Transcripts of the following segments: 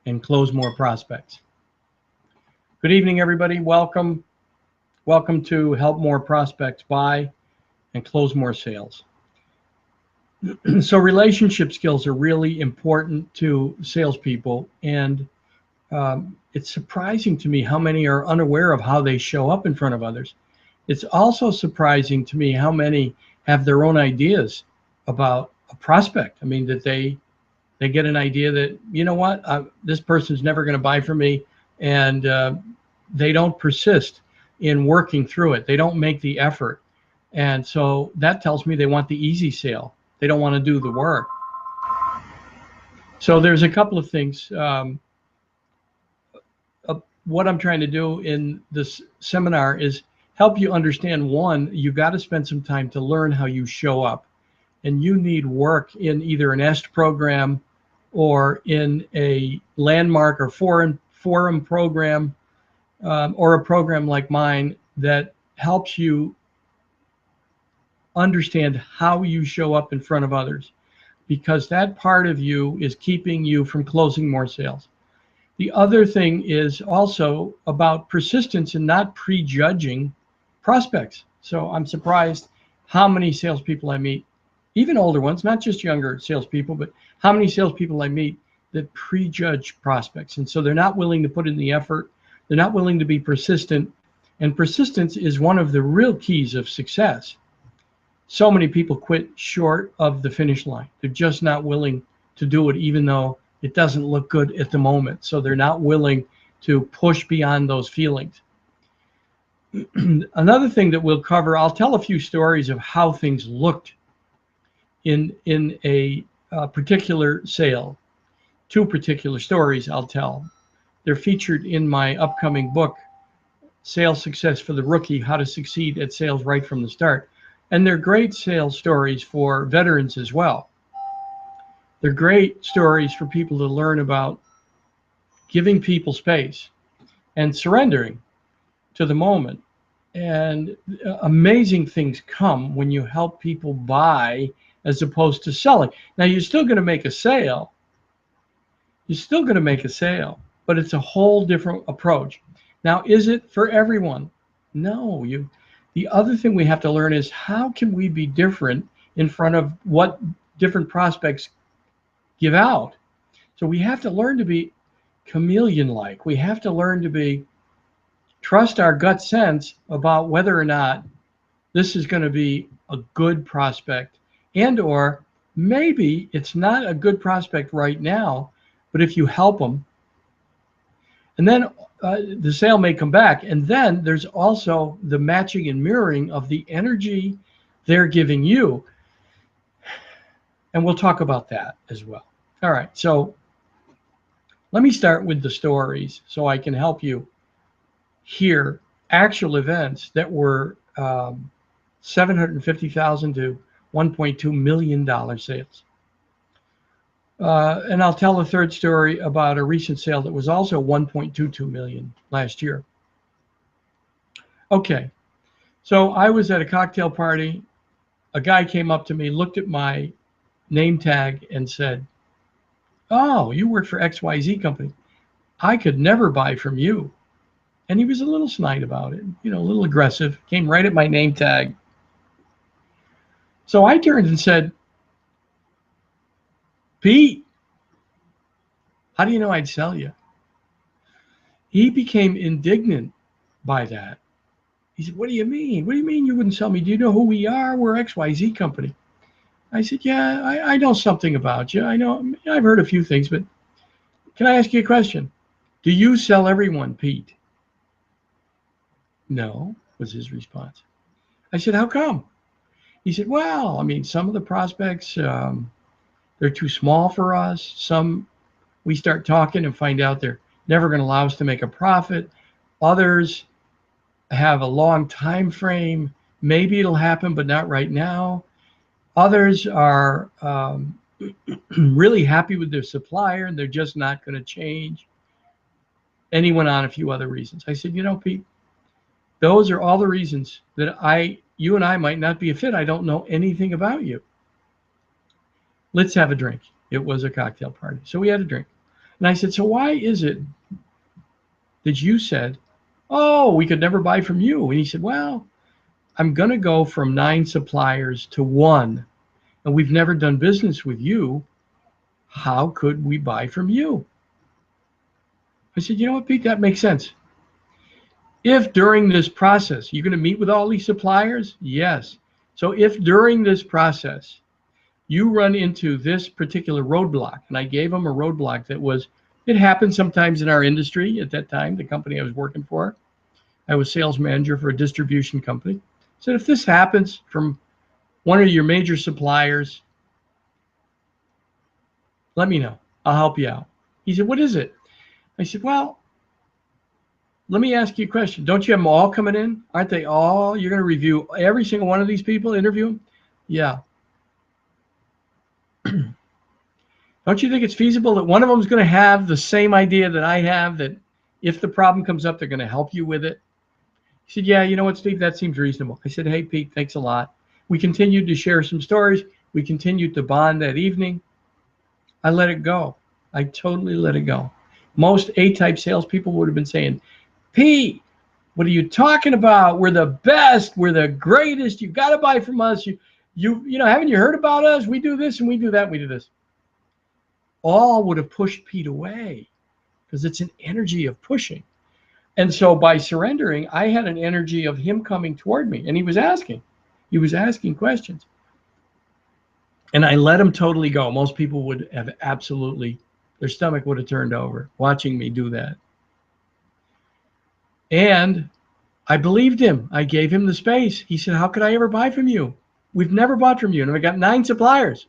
and close more prospects. Good evening, everybody. Welcome. Welcome to Help More Prospects Buy and Close More Sales. So relationship skills are really important to salespeople, and it's surprising to me how many are unaware of how they show up in front of others. It's also surprising to me how many have their own ideas about a prospect. I mean, that they get an idea that, you know what, this person's never going to buy from me, and they don't persist in working through it. They don't make the effort. And so that tells me they want the easy sale. They don't want to do the work. So there's a couple of things. What I'm trying to do in this seminar is help you understand, one, you got to spend some time to learn how you show up. And you need work in either an EST program or in a landmark or forum program, or a program like mine that helps you understand how you show up in front of others, because that part of you is keeping you from closing more sales. The other thing is also about persistence and not prejudging prospects. So I'm surprised how many salespeople I meet, even older ones, not just younger salespeople, but how many salespeople I meet that prejudge prospects. And so they're not willing to put in the effort. They're not willing to be persistent. And persistence is one of the real keys of success. So many people quit short of the finish line. They're just not willing to do it, even though it doesn't look good at the moment. So they're not willing to push beyond those feelings. Another thing that we'll cover, I'll tell a few stories of how things looked in a particular sale. Two particular stories I'll tell. They're featured in my upcoming book, Sales Success for the Rookie, How to Succeed at Sales Right from the Start. And they're great sales stories for veterans as well. They're great stories for people to learn about giving people space and surrendering to the moment. And amazing things come when you help people buy as opposed to selling. Now, you're still going to make a sale. You're still going to make a sale, but it's a whole different approach. Now, is it for everyone? No. The other thing we have to learn is, how can we be different in front of what different prospects give out? So we have to learn to be chameleon-like. We have to learn to trust our gut sense about whether or not this is going to be a good prospect, and or maybe it's not a good prospect right now, but if you help them, and then the sale may come back. And then there's also the matching and mirroring of the energy they're giving you. And we'll talk about that as well. All right, so let me start with the stories so I can help you hear actual events that were $750,000 to $1.2 million sales. And I'll tell a third story about a recent sale that was also 1.22 million last year. Okay, so I was at a cocktail party. A guy came up to me, looked at my name tag and said, "Oh, you work for XYZ company. I could never buy from you." And he was a little snide about it, a little aggressive, came right at my name tag. So I turned and said, "Pete, how do you know I'd sell you?" He became indignant by that. He said, "What do you mean? What do you mean you wouldn't sell me? Do you know who we are? We're XYZ company." I said, "Yeah, I know something about you. I've heard a few things, but can I ask you a question? Do you sell everyone, Pete?" "No," was his response. I said, "How come?" He said, "Well, some of the prospects, they're too small for us. Some, we start talking and find out they're never going to allow us to make a profit. Others have a long time frame. Maybe it'll happen, but not right now. Others are really happy with their supplier and they're just not going to change." And he went on a few other reasons. I said, "Pete, those are all the reasons that you and I might not be a fit. I don't know anything about you. Let's have a drink." It was a cocktail party. So we had a drink. And I said, so why is it that you said, oh, we could never buy from you? And he said, well, I'm going to go from 9 suppliers to 1, and we've never done business with you. How could we buy from you? I said, you know what, Pete, that makes sense. If during this process, you're going to meet with all these suppliers? Yes. So if during this process, you run into this particular roadblock, and I gave him a roadblock that was, it happens sometimes in our industry at that time, the company I was working for. I was sales manager for a distribution company. So if this happens from one of your major suppliers, let me know. I'll help you out. He said, what is it? I said, well, let me ask you a question. Don't you have them all coming in? Aren't they all? You're going to review every single one of these people, interview them? Yeah. Don't you think it's feasible that one of them is going to have the same idea that I have, that if the problem comes up, they're going to help you with it? He said, yeah, you know what, Steve, that seems reasonable. I said, hey, Pete, thanks a lot. We continued to share some stories. We continued to bond that evening. I let it go. I totally let it go. Most A-type salespeople would have been saying, Pete, what are you talking about? We're the best. We're the greatest. You got to buy from us. You know, haven't you heard about us? We do this and we do that and we do this. All would have pushed Pete away because it's an energy of pushing. And so by surrendering, I had an energy of him coming toward me, and he was asking questions. And I let him totally go. Most people would have absolutely, their stomach would have turned over watching me do that. And I believed him. I gave him the space. He said, how could I ever buy from you? We've never bought from you. And I got 9 suppliers.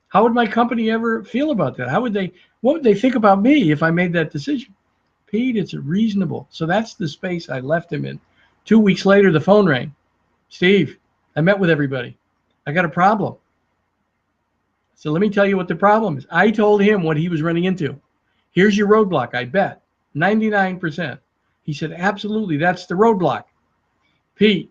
How would my company ever feel about that? What would they think about me if I made that decision? Pete, it's reasonable. So that's the space I left him in. 2 weeks later, the phone rang. Steve, I met with everybody. I got a problem. So let me tell you what the problem is. I told him what he was running into. Here's your roadblock, I bet. 99%. He said, absolutely, that's the roadblock. Pete,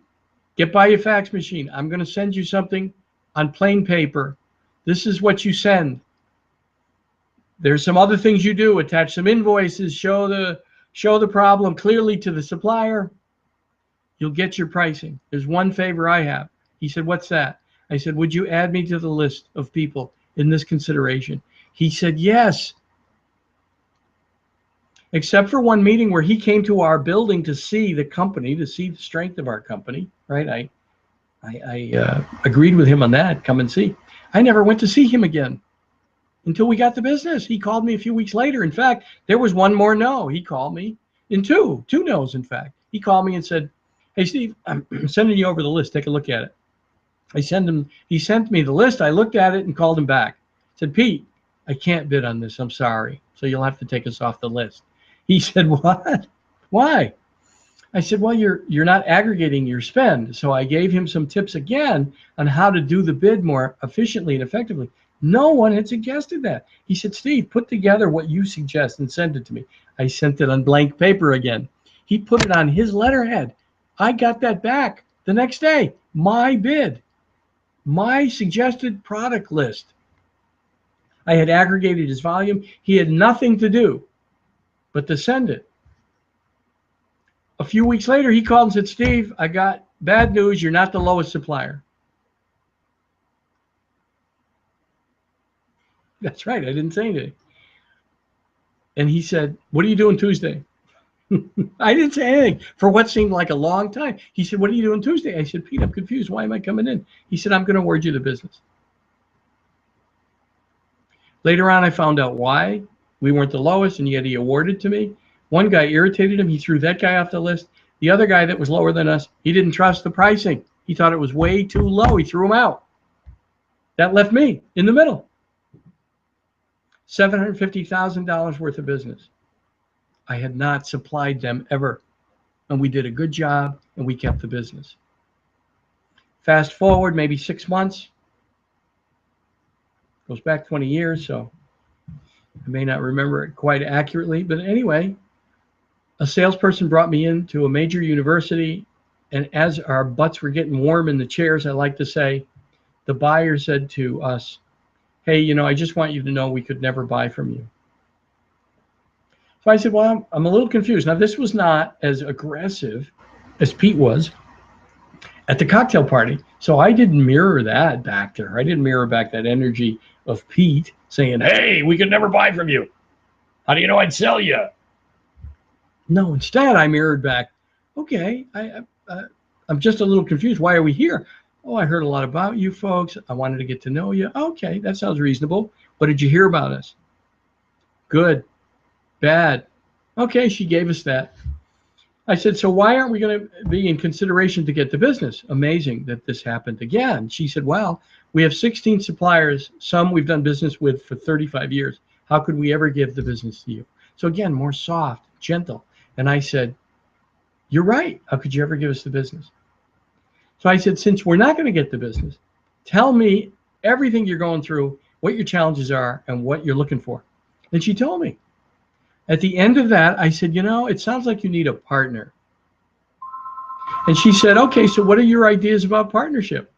get by your fax machine. I'm going to send you something on plain paper. This is what you send. There's some other things you do. Attach some invoices, show the problem clearly to the supplier. You'll get your pricing. There's one favor I have. He said, what's that? I said, would you add me to the list of people in this consideration? He said, yes. Except for one meeting where he came to our building to see the company, to see the strength of our company, right? I agreed with him on that, come and see. I never went to see him again until we got the business. He called me a few weeks later. In fact, there was one more no. He called me in two no's, in fact. He called me and said, hey, Steve, I'm sending you over the list. Take a look at it. He sent me the list. I looked at it and called him back. Said, Pete, I can't bid on this. I'm sorry. So you'll have to take us off the list. He said, what? Why? I said, well, you're not aggregating your spend. So I gave him some tips again on how to do the bid more efficiently and effectively. No one had suggested that. He said, Steve, put together what you suggest and send it to me. I sent it on blank paper again. He put it on his letterhead. I got that back the next day. My bid, my suggested product list. I had aggregated his volume. He had nothing to do but to send it. A few weeks later, he called and said, Steve, I got bad news. You're not the lowest supplier. That's right. I didn't say anything. And he said, what are you doing Tuesday? I didn't say anything for what seemed like a long time. He said, what are you doing Tuesday? I said, Pete, I'm confused. Why am I coming in? He said, I'm going to award you the business. Later on, I found out why we weren't the lowest, and yet he awarded to me. One guy irritated him. He threw that guy off the list. The other guy that was lower than us, he didn't trust the pricing. He thought it was way too low. He threw him out. That left me in the middle. $750,000 worth of business. I had not supplied them ever. And we did a good job, and we kept the business. Fast forward maybe 6 months. Goes back 20 years, so I may not remember it quite accurately. But anyway, a salesperson brought me into a major university, and as our butts were getting warm in the chairs, I like to say, the buyer said to us, hey, you know, I just want you to know we could never buy from you. So I said, well, I'm a little confused. Now, this was not as aggressive as Pete was at the cocktail party. So I didn't mirror that back to her. I didn't mirror back that energy of Pete saying, hey, we could never buy from you. How do you know I'd sell you? No, instead I mirrored back, okay, I'm just a little confused. Why are we here? Oh, I heard a lot about you folks. I wanted to get to know you. Okay, that sounds reasonable. What did you hear about us? Good, bad. Okay, she gave us that. I said, so why aren't we going to be in consideration to get the business? Amazing that this happened again. She said, well, we have 16 suppliers. Some we've done business with for 35 years. How could we ever give the business to you? So again, more soft, gentle. And I said, you're right. How could you ever give us the business? So I said, since we're not going to get the business, tell me everything you're going through, what your challenges are, and what you're looking for. And she told me. At the end of that, I said, you know, it sounds like you need a partner. And she said, okay, so what are your ideas about partnership?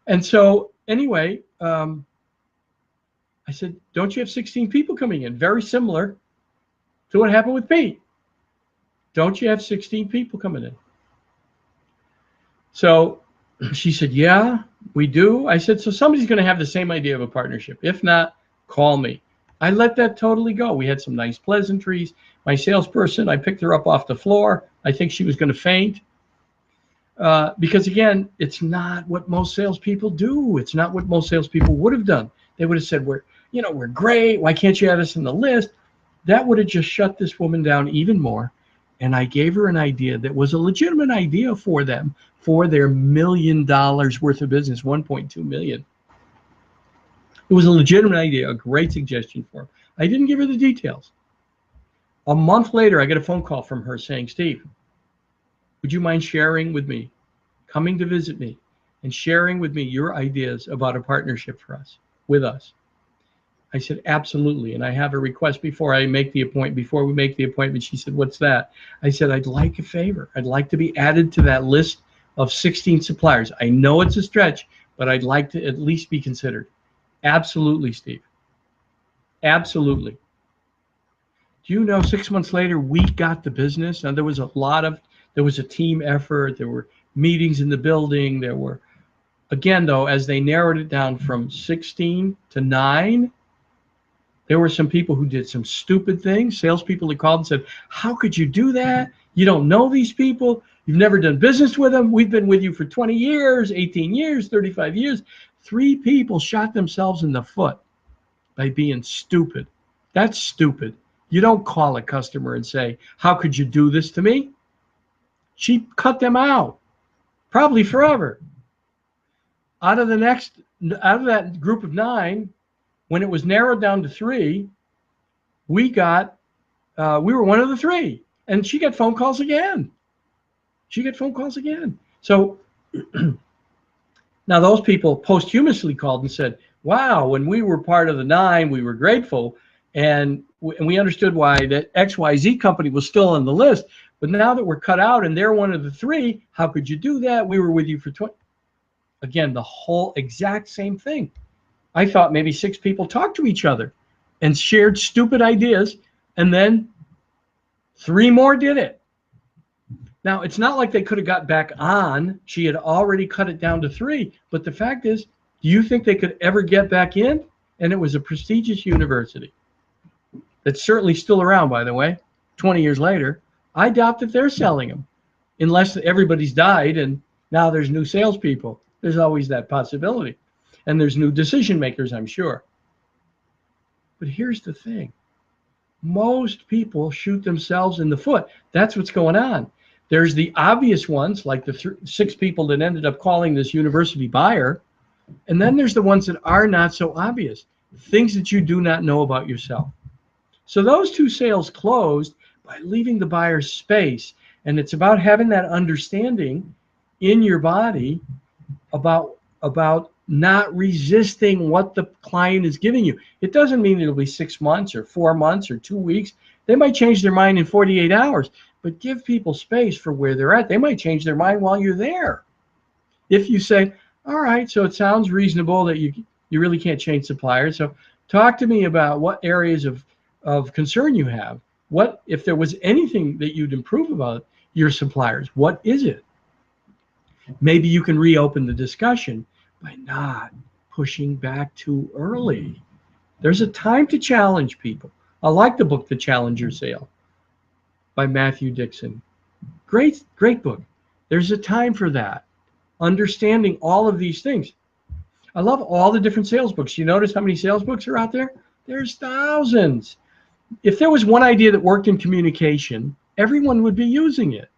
And so anyway, I said, don't you have 16 people coming in? Very similar to what happened with Pete. Don't you have 16 people coming in? So she said, yeah, we do. I said, so somebody's going to have the same idea of a partnership. If not, call me. I let that totally go. We had some nice pleasantries. My salesperson, I picked her up off the floor. I think she was going to faint. Because again, it's not what most salespeople do. It's not what most salespeople would have done. They would have said, we're great. Why can't you add us in the list? That would have just shut this woman down even more. And I gave her an idea that was a legitimate idea for them, for their $1 million worth of business, 1.2 million. It was a legitimate idea, a great suggestion for them. I didn't give her the details. A month later, I get a phone call from her saying, Steve, would you mind sharing with me, coming to visit me, and sharing with me your ideas about a partnership for us, with us? I said, absolutely. And I have a request before we make the appointment. She said, what's that? I said, I'd like a favor. I'd like to be added to that list of 16 suppliers. I know it's a stretch, but I'd like to at least be considered. Absolutely, Steve. Absolutely. Do you know 6 months later, we got the business? Now, there was a team effort. There were meetings in the building. There were, again, though, as they narrowed it down from 16 to 9, there were some people who did some stupid things. Salespeople that called and said, how could you do that? You don't know these people. You've never done business with them. We've been with you for 20 years, 18 years, 35 years. 3 people shot themselves in the foot by being stupid. That's stupid. You don't call a customer and say, how could you do this to me? She cut them out, probably forever. Out of that group of 9, when it was narrowed down to 3, we were one of the 3, and she got phone calls again. So now those people posthumously called and said, wow, when we were part of the 9, we were grateful, and we understood why that XYZ company was still on the list. But now that we're cut out and they're one of the 3, how could you do that? We were with you for 20. Again, the whole exact same thing. I thought maybe 6 people talked to each other and shared stupid ideas, and then 3 more did it. Now, it's not like they could have got back on. She had already cut it down to 3. But the fact is, do you think they could ever get back in? And it was a prestigious university that's certainly still around, by the way, 20 years later. I doubt that they're selling them, unless everybody's died and now there's new salespeople. There's always that possibility. And there's new decision makers, I'm sure. But here's the thing. Most people shoot themselves in the foot. That's what's going on. There's the obvious ones, like the 6 people that ended up calling this university buyer. And then there's the ones that are not so obvious, things that you do not know about yourself. So those 2 sales closed by leaving the buyer space. And it's about having that understanding in your body about not resisting what the client is giving you. It doesn't mean it'll be 6 months or 4 months or 2 weeks. They might change their mind in 48 hours, but give people space for where they're at. They might change their mind while you're there. If you say, all right, so it sounds reasonable that you really can't change suppliers. So Talk to me about what areas of concern you have. What, if there was anything that you'd improve about your suppliers, what is it? Maybe you can reopen the discussion by not pushing back too early. There's a time to challenge people. I like the book, The Challenger Sale by Matthew Dixon. Great book. There's a time for that. Understanding all of these things. I love all the different sales books. You notice how many sales books are out there? There's thousands. If there was one idea that worked in communication, everyone would be using it.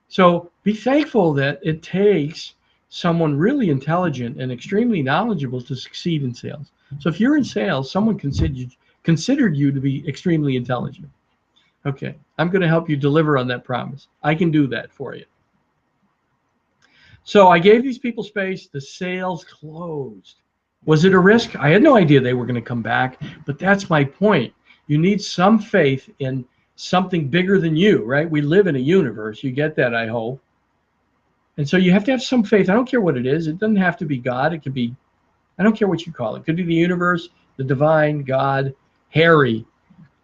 So be thankful that it takes someone really intelligent and extremely knowledgeable to succeed in sales. So if you're in sales, someone considered you to be extremely intelligent. Okay, I'm going to help you deliver on that promise. I can do that for you. So I gave these people space. The sales closed. Was it a risk? I had no idea they were going to come back, but that's my point. You need some faith in something bigger than you, right? We live in a universe. You get that, I hope. And so you have to have some faith. I don't care what it is. It doesn't have to be God. It could be, I don't care what you call it. It could be the universe, the divine, God, Harry,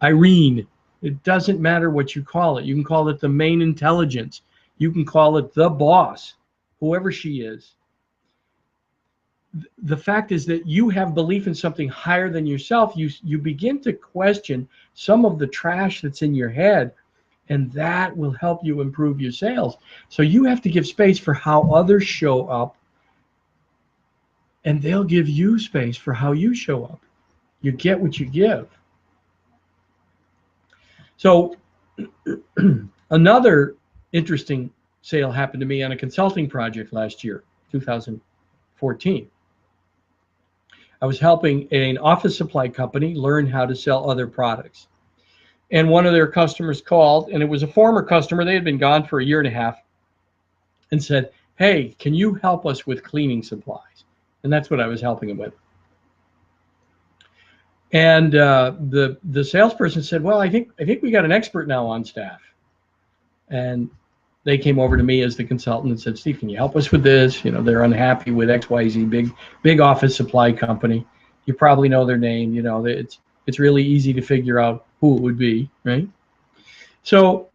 Irene. It doesn't matter what you call it. You can call it the main intelligence. You can call it the boss, whoever she is. The fact is that you have belief in something higher than yourself. You begin to question some of the trash that's in your head, and that will help you improve your sales. So you have to give space for how others show up, and they'll give you space for how you show up. You get what you give. So another interesting sale happened to me on a consulting project last year, 2014. I was helping an office supply company learn how to sell other products. And one of their customers called, and it was a former customer. They had been gone for a year and a half, and said, hey, can you help us with cleaning supplies? And that's what I was helping them with. And the salesperson said, well, I think we got an expert now on staff. And they came over to me as the consultant and said, Steve, can you help us with this? You know, they're unhappy with XYZ, big office supply company. You probably know their name. You know, it's really easy to figure out who it would be, right? So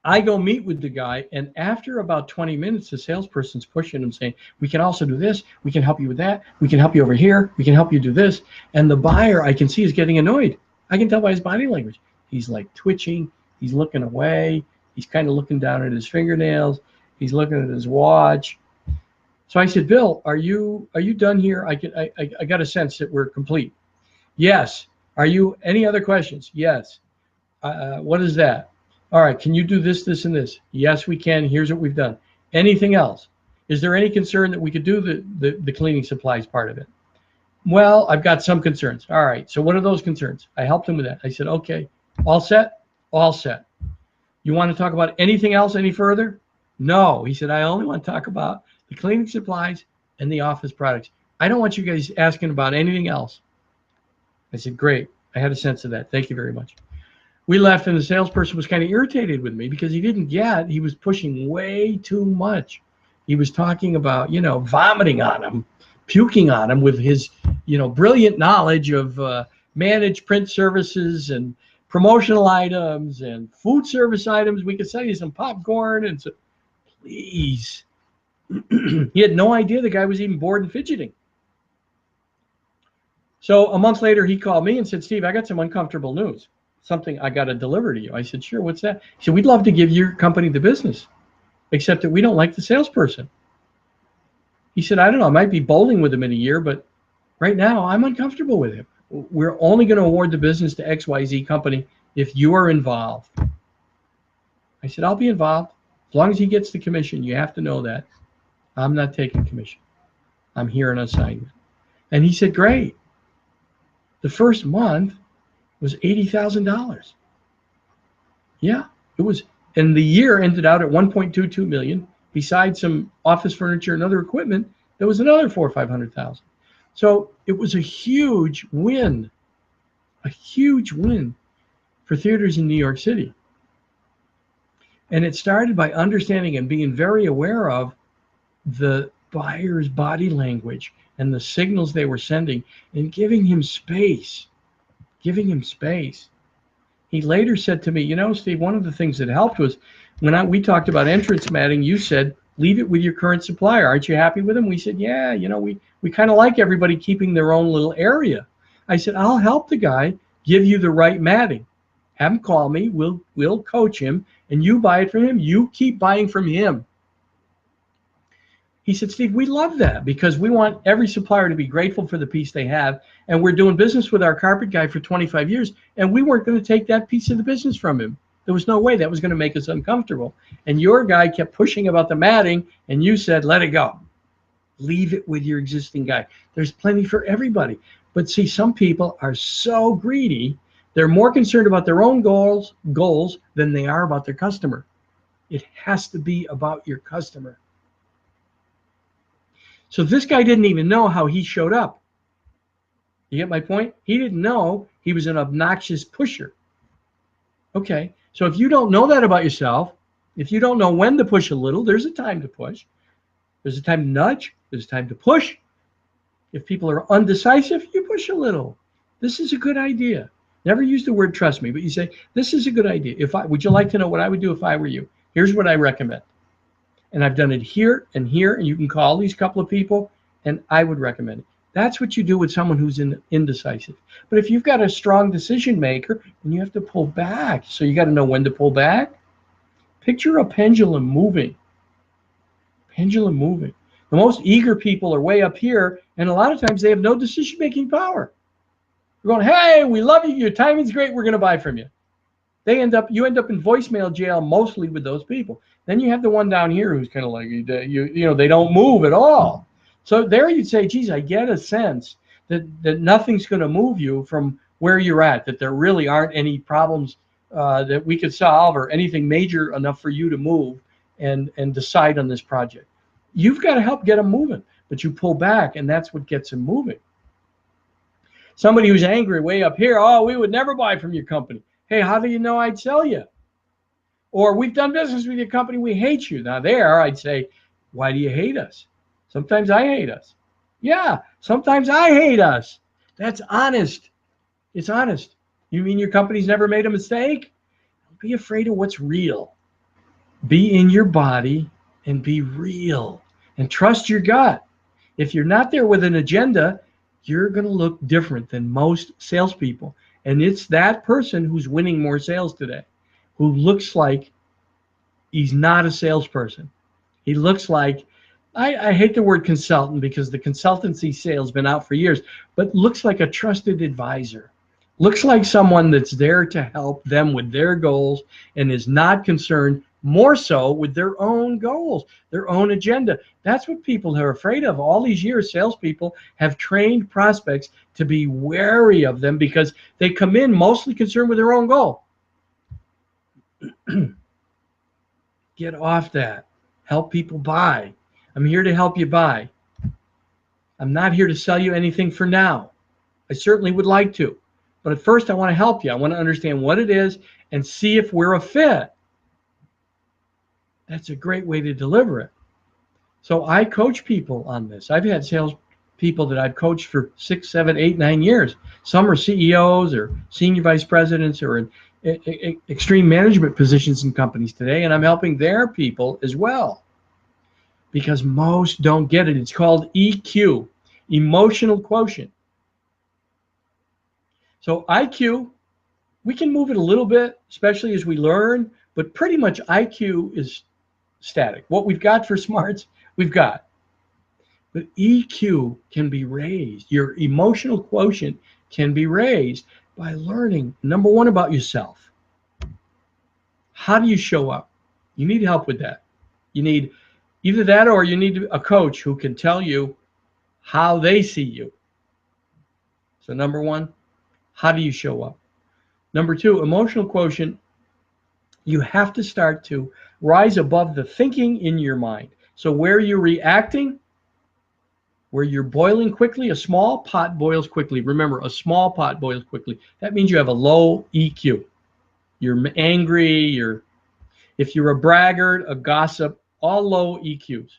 I go meet with the guy, and after about 20 minutes, the salesperson's pushing him, saying, we can also do this. We can help you with that. We can help you over here. We can help you do this. And the buyer, I can see, is getting annoyed. I can tell by his body language. He's like twitching. He's looking away. He's kind of looking down at his fingernails. He's looking at his watch. So I said, Bill, are you done here? I got a sense that we're complete. Yes. Are you, any other questions? Yes. What is that? All right. Can you do this, this, and this? Yes, we can. Here's what we've done. Anything else? Is there any concern that we could do the cleaning supplies part of it? Well, I've got some concerns. All right. So what are those concerns? I helped him with that. I said, okay, all set? All set. You want to talk about anything else any further? No. He said, I only want to talk about the cleaning supplies and the office products. I don't want you guys asking about anything else. I said, great. I had a sense of that. Thank you very much. We left, and the salesperson was kind of irritated with me because he was pushing way too much. He was talking about, you know, vomiting on him, puking on him with his, you know, brilliant knowledge of managed print services and promotional items and food service items. We could sell you some popcorn. And so, please. He had no idea the guy was even bored and fidgeting. So a month later, he called me and said, Steve, I got some uncomfortable news. Something I got to deliver to you. I said, sure, what's that? He said, we'd love to give your company the business, except that we don't like the salesperson. He said, I don't know, I might be bowling with him in a year, but right now I'm uncomfortable with him. We're only going to award the business to XYZ company if you are involved. I said, I'll be involved. As long as he gets the commission, you have to know that. I'm not taking commission. I'm here on assignment. And he said, great. The first month was $80,000. Yeah, it was. And the year ended out at 1.22 million. Besides some office furniture and other equipment, there was another $400,000 or $500,000. So it was a huge win for theaters in New York City. And it started by understanding and being very aware of the buyer's body language. and the signals they were sending, and giving him space, giving him space. He later said to me, you know, Steve, one of the things that helped was when we talked about entrance matting, you said, leave it with your current supplier. Aren't you happy with him? We said, yeah, you know, we kind of like everybody keeping their own little area. I said, I'll help the guy give you the right matting. Have him call me. We'll coach him, and you buy it from him. You keep buying from him. He said, Steve, we love that because we want every supplier to be grateful for the piece they have. And we're doing business with our carpet guy for 25 years, and we weren't going to take that piece of the business from him. There was no way that was going to make us uncomfortable. And your guy kept pushing about the matting, and you said, let it go. Leave it with your existing guy. There's plenty for everybody. But see, some people are so greedy, they're more concerned about their own goals than they are about their customer. It has to be about your customer. So this guy didn't even know how he showed up. You get my point? He didn't know he was an obnoxious pusher. Okay, so if you don't know that about yourself, if you don't know when to push a little, there's a time to push. There's a time to nudge. There's a time to push. If people are undecisive, you push a little. This is a good idea. Never use the word trust me, but you say, this is a good idea. Would you like to know what I would do if I were you? Here's what I recommend. And I've done it here, and you can call these couple of people, and I would recommend it. That's what you do with someone who's indecisive. But if you've got a strong decision maker, then you have to pull back. So you got to know when to pull back. Picture a pendulum moving. Pendulum moving. The most eager people are way up here, and a lot of times they have no decision-making power. They're going, hey, we love you. Your timing's great. We're going to buy from you. You end up in voicemail jail mostly with those people. Then you have the one down here who's kind of like, you know, they don't move at all. So there you'd say, geez, I get a sense that nothing's going to move you from where you're at, that there really aren't any problems that we could solve or anything major enough for you to move and decide on this project. You've got to help get them moving, but you pull back, and that's what gets them moving. Somebody who's angry way up here, oh, we would never buy from your company. Hey, how do you know I'd sell you? Or we've done business with your company, we hate you. Now there, I'd say, why do you hate us? Sometimes I hate us. Yeah, sometimes I hate us. That's honest. It's honest. You mean your company's never made a mistake? Don't be afraid of what's real. Be in your body and be real. And trust your gut. If you're not there with an agenda, you're going to look different than most salespeople. And it's that person who's winning more sales today, who looks like he's not a salesperson. He looks like, I hate the word consultant because the consultancy sales been out for years, but looks like a trusted advisor. Looks like someone that's there to help them with their goals and is not concerned more so with their own goals, their own agenda. That's what people are afraid of. All these years, salespeople have trained prospects to be wary of them because they come in mostly concerned with their own goal. Get off that. Help people buy. I'm here to help you buy. I'm not here to sell you anything for now. I certainly would like to. But at first, I want to help you. I want to understand what it is and see if we're a fit. That's a great way to deliver it. So I coach people on this. I've had sales people that I've coached for 6, 7, 8, 9 years. Some are CEOs or senior vice presidents or in extreme management positions in companies today, and I'm helping their people as well. Because most don't get it. It's called EQ, emotional quotient. So IQ, we can move it a little bit, especially as we learn, but pretty much IQ is static. What we've got for smarts, we've got. But EQ can be raised. Your emotional quotient can be raised by learning, number one, about yourself. How do you show up? You need help with that. You need either that or you need a coach who can tell you how they see you. So number one, how do you show up? Number two, emotional quotient, you have to start to rise above the thinking in your mind. So where you're reacting, where you're boiling quickly, a small pot boils quickly. Remember, a small pot boils quickly. That means you have a low EQ. You're angry, if you're a braggart, a gossip, all low EQs.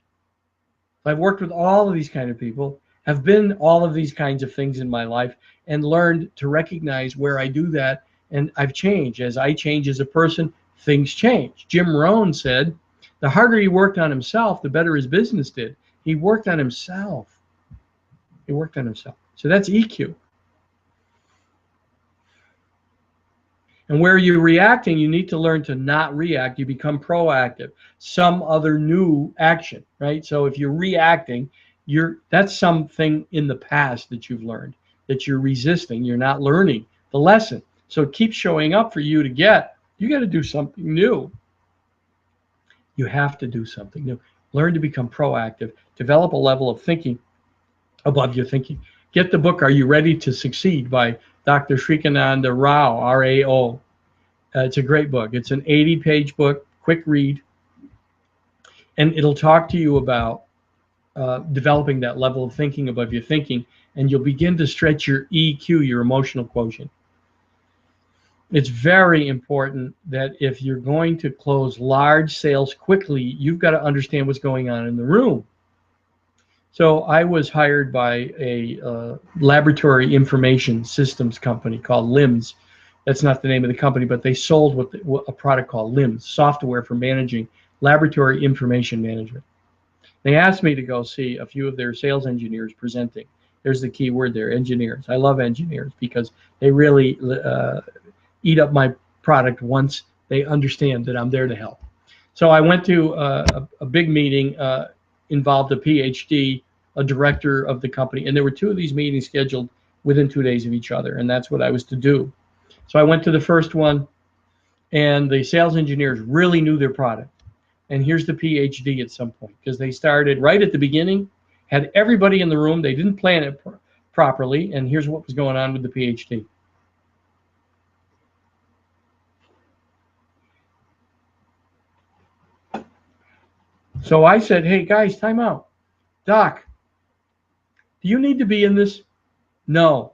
I've worked with all of these kind of people, have been all of these kinds of things in my life and learned to recognize where I do that. And I've changed. As I change as a person, things change. Jim Rohn said, the harder he worked on himself, the better his business did. He worked on himself. He worked on himself. So that's EQ. And where you're reacting, you need to learn to not react. You become proactive. Some other new action, right? So if you're reacting, that's something in the past that you've learned, that you're resisting. You're not learning the lesson. So it keeps showing up for you to get. You got to do something new. You have to do something new. Learn to become proactive. Develop a level of thinking above your thinking. Get the book, Are You Ready to Succeed by Dr. Srikananda Rao, R-A-O. It's a great book. It's an 80-page book, quick read. And it'll talk to you about developing that level of thinking above your thinking, and you'll begin to stretch your EQ, your emotional quotient. It's very important that if you're going to close large sales quickly, you've got to understand what's going on in the room. So I was hired by a laboratory information systems company called LIMS. That's not the name of the company, but they sold a product called LIMS, software for managing laboratory information management. They asked me to go see a few of their sales engineers presenting. There's the key word there, engineers. I love engineers because they really eat up my product once they understand that I'm there to help. So I went to a big meeting, involved a PhD, a director of the company, and there were 2 of these meetings scheduled within 2 days of each other, and that's what I was to do. So I went to the first one, and the sales engineers really knew their product. And here's the PhD at some point, because they started right at the beginning, had everybody in the room. They didn't plan it properly, and here's what was going on with the PhD. So I said, hey, guys, time out. Doc, do you need to be in this? No.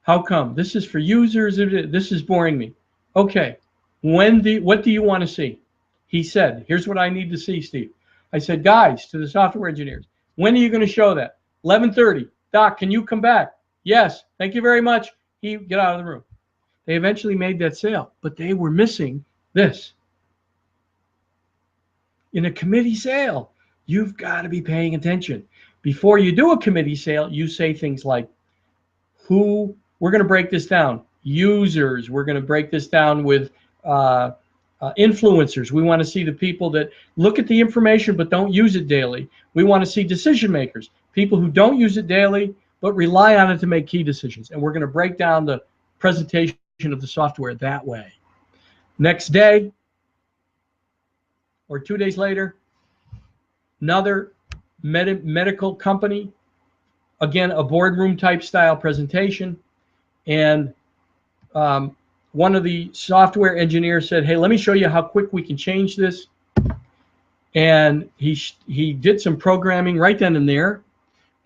How come? This is for users. This is boring me. Okay. What do you want to see? He said, here's what I need to see, Steve. I said, guys, to the software engineers, when are you going to show that? 11:30. Doc, can you come back? Yes. Thank you very much. Get out of the room. They eventually made that sale, but they were missing this. In a committee sale, you've got to be paying attention. Before you do a committee sale, you say things like, we're going to break this down. Users, we're going to break this down with influencers. We want to see the people that look at the information but don't use it daily. We want to see decision makers, people who don't use it daily but rely on it to make key decisions. And we're going to break down the presentation of the software that way. Next day, or 2 days later, another medical company, again, a boardroom type style presentation. And one of the software engineers said, hey, let me show you how quick we can change this. And he did some programming right then and there.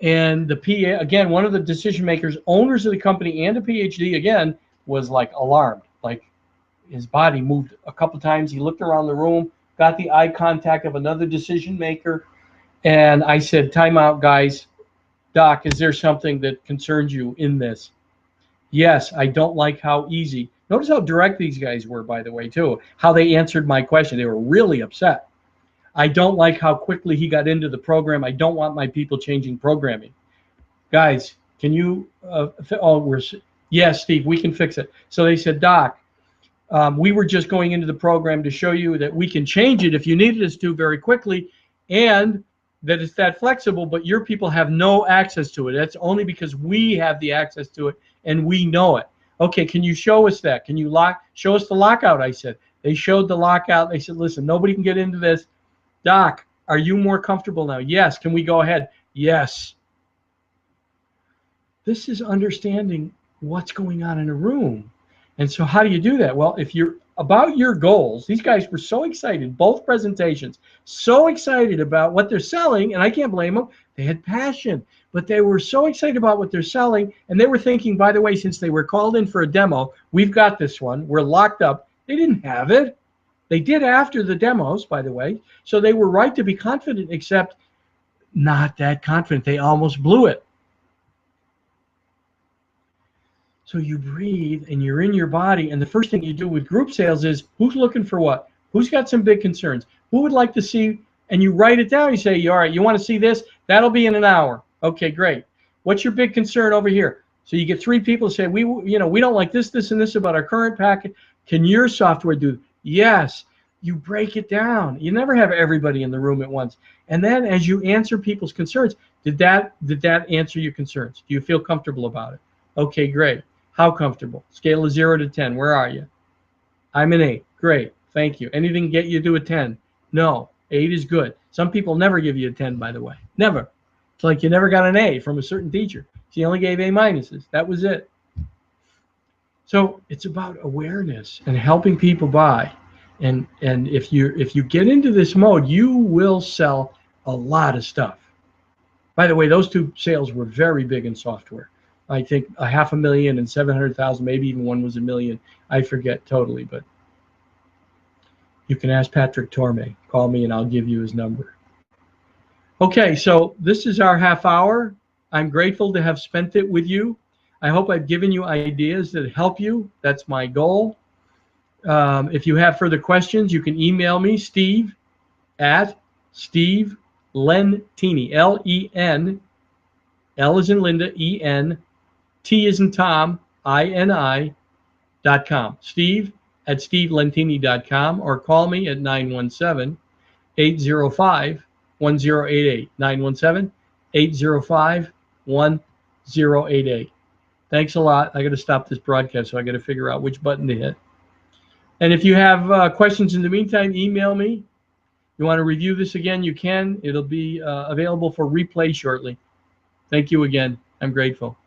And the PA, again, one of the decision makers, owners of the company and a PhD, again, was like alarmed. Like his body moved a couple times. He looked around the room, got the eye contact of another decision maker. And I said, time out, guys. Doc, is there something that concerns you in this? Yes, I don't like how easy. Notice how direct these guys were, by the way, too. How they answered my question. They were really upset. I don't like how quickly he got into the program. I don't want my people changing programming. Guys, can you, yes, Steve, we can fix it. So they said, Doc, we were just going into the program to show you that we can change it if you needed us to very quickly, and that it's that flexible, but your people have no access to it. That's only because we have the access to it and we know it. Okay, can you show us that? Can you show us the lockout? I said. They showed the lockout. They said, listen, nobody can get into this. Doc, are you more comfortable now? Yes. Can we go ahead? Yes. This is understanding what's going on in a room. And so how do you do that? Well, if you're about your goals, these guys were so excited, both presentations, so excited about what they're selling, and I can't blame them. They had passion, but they were so excited about what they're selling, and they were thinking, by the way, since they were called in for a demo, we've got this one, we're locked up. They didn't have it. They did after the demos, by the way, so they were right to be confident, except not that confident. They almost blew it. So you breathe and you're in your body. And the first thing you do with group sales is who's looking for what? Who's got some big concerns? Who would like to see? And you write it down. You say, all right, you want to see this? That'll be in an hour. Okay, great. What's your big concern over here? So you get 3 people to say, we don't like this, this, and this about our current packet. Can your software do it? Yes. You break it down. You never have everybody in the room at once. And then as you answer people's concerns, did that answer your concerns? Do you feel comfortable about it? Okay, great. How comfortable? Scale of 0 to 10. Where are you? I'm an 8. Great. Thank you. Anything get you to a 10? No. 8 is good. Some people never give you a 10, by the way. Never. It's like you never got an A from a certain teacher. She only gave A minuses. That was it. So it's about awareness and helping people buy. And if you get into this mode, you will sell a lot of stuff. By the way, those 2 sales were very big in software. I think $500,000 and $700,000, maybe even one was $1 million. I forget totally, but you can ask Patrick Torme. Call me and I'll give you his number. Okay, so this is our half hour. I'm grateful to have spent it with you. I hope I've given you ideas that help you. That's my goal. If you have further questions, you can email me, Steve at Steve Lentini, L-E-N, L as in Linda, E-N, T as in Tom, I-N-I.com. Steve at stevelentini.com, or call me at 917-805-1088. 917-805-1088. Thanks a lot. I got to stop this broadcast, so I got to figure out which button to hit. And if you have questions in the meantime, email me. You want to review this again, you can. It'll be available for replay shortly. Thank you again. I'm grateful.